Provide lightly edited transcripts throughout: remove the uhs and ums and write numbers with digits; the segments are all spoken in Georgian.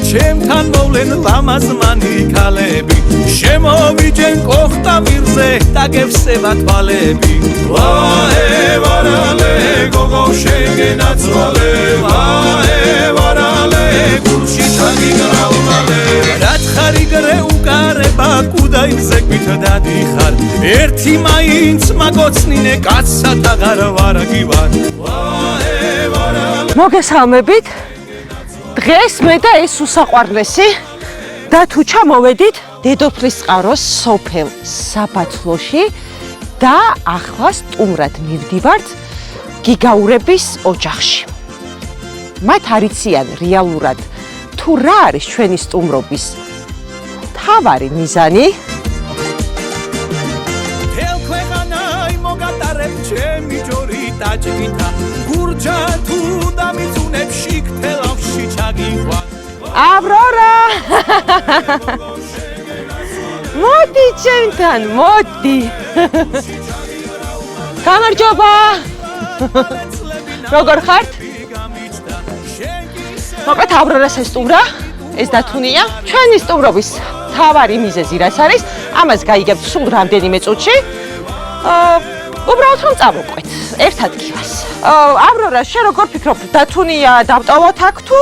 ჩემთან მოვლენ ლამაზმანი ქალები შემოვიჯენ კოხტამირზე დაგევსება თვალები ვარალე გოგო შეგენაცვალე ვარალე გულში ჩაგიგრავალე რაც ხარიგრე უკარება კუდაიმზე გვითდადიხარ ერთი მაინც მაგოცნინე კაცსად აღარ ვარაგივარ მოგესალმებით დღეს მე და ეს უსაყვარლესი და თუ ჩამოვედით დედოფლის წყაროს სოფელ საბათლოში და ახლა სტუმრად მივდივართ გიგაურების ოჯახში. მათ არ იციან რეალურად თუ რა არის ჩვენი სტუმრობის მთავარი მიზანი. თელქვეყანაი მოგატარებ ჩემი ჯორი ტაჭკითა გურჯა თუ დამიწუნებ შიგთელავში ჩაგივა ავრორა მოდი ჩემთან მოდი გამარჯობა როგორ ხართ მოკლედ ავრორას ესტუმრა ეს დათუნია ჩვენი სტუმრობის მთავარი მიზეზი რაც არის ამას გაიგებთ სულ რამდენიმე წუთში უბრალოდ რომ წავუყვეთ ერთ ადგილას ავრორა შენ როგორ ფიქრობ დათუნია დავტოვოთ აქ თუ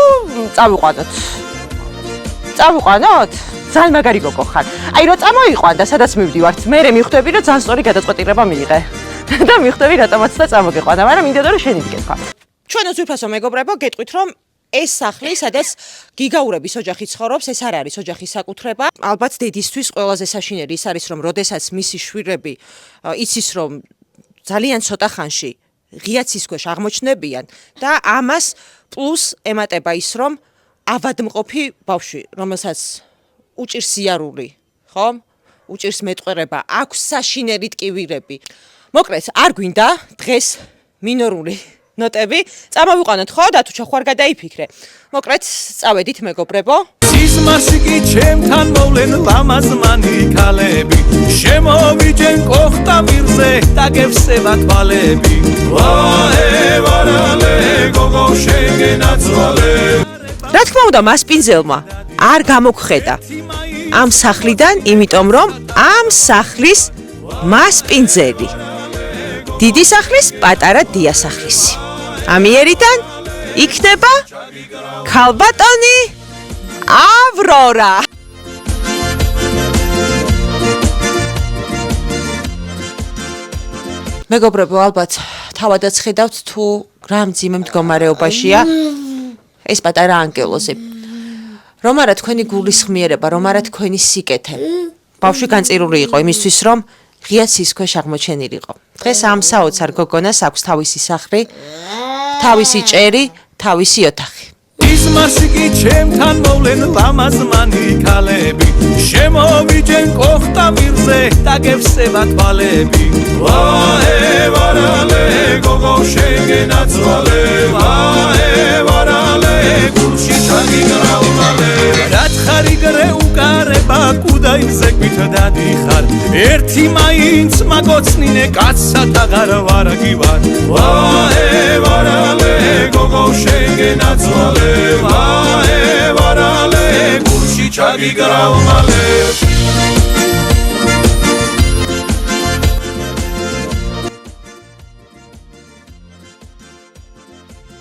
წავიყვანოთ ძალიან მაგარი გოგო ხარ აი რო წამოიყვან და სადაც მივდივართ მე მივხვდები რომ ძალიან სწორი გადაწყვეტილება მიიღე და მივხვდები რატომაც და წამოგიყვანა მაგრამ მინდოდა რომ შენი მიგეთქვა ჩვენო ძვირფასო მეგობრებო გეტყვით რომ ეს სახლი სადაც გიგაურების ოჯახი ცხოვრობს ეს არ არის ოჯახის საკუთრება ალბათ დედისთვის ყველაზე საშინელი ის არის რომ როდესაც მისი შვილები იცის რომ ძალიან ცოტა ხანში ღია ცის ქვეშ აღმოჩნდებიან და ამას პლუს ემატება ის რომ ავადმყოფი ბავშვი რომელსაც უჭირს სიარული ხო უჭირს მეტყველება აქვს საშინელი ტკივილები მოკლედ არ გვინდა დღეს მინორული ნოტები წამოვიყვანოთ ხო და თუ ჩახვარ გადაიფიქრე მოკლედ წავედით მეგობრებო სიზმარში კი ჩემთან მოვლენ ლამაზმანი ქალები შემოვიჯენ კოხტამირზე დაგევსება თვალები ვარალე გოგო შეგენაცვალე რა თქმა უნდა მასპინძელმა არ გამოგხედა ამ სახლიდან იმიტომ რომ ამ სახლის მასპინძელი დიდი სახლის პატარა დიასახლისი ამიერიდან იქნება ქალბატონი ავრორა მეგობრებო ალბათ თავადაც ხედავთ თუ რა მძიმე მდგომარეობაშია ეს პატარა ანგელოზი რომ არა თქვენი გულისხმიერება რომ არა თქვენი სიკეთე ბავშვი განწირული იყო იმისთვის რომ ღია ცის ქვეშ აღმოჩენილიყო დღეს ამ საოცარ გოგონას აქვს თავისი სახლი თავისი ჭერი თავისი ოთახი სიზმარში კი ჩემთან მოვლენ ლამაზმანი ქალები შემოვიჯენ კოხტამირზე დაგევსება თვალები ვარალე გოგო შეგენაცვალე ვარალე გულში ჩაგიგრავალე რაც ხარიგრე უკარება კუდაიმზე გვითდადიხარ ერთი მაინც მაგოცნინე კაცსად აღარ ვარაგივარ ვარალე გოგო შეგენაცვალე ვარალე გულში ჩაგიგრავალე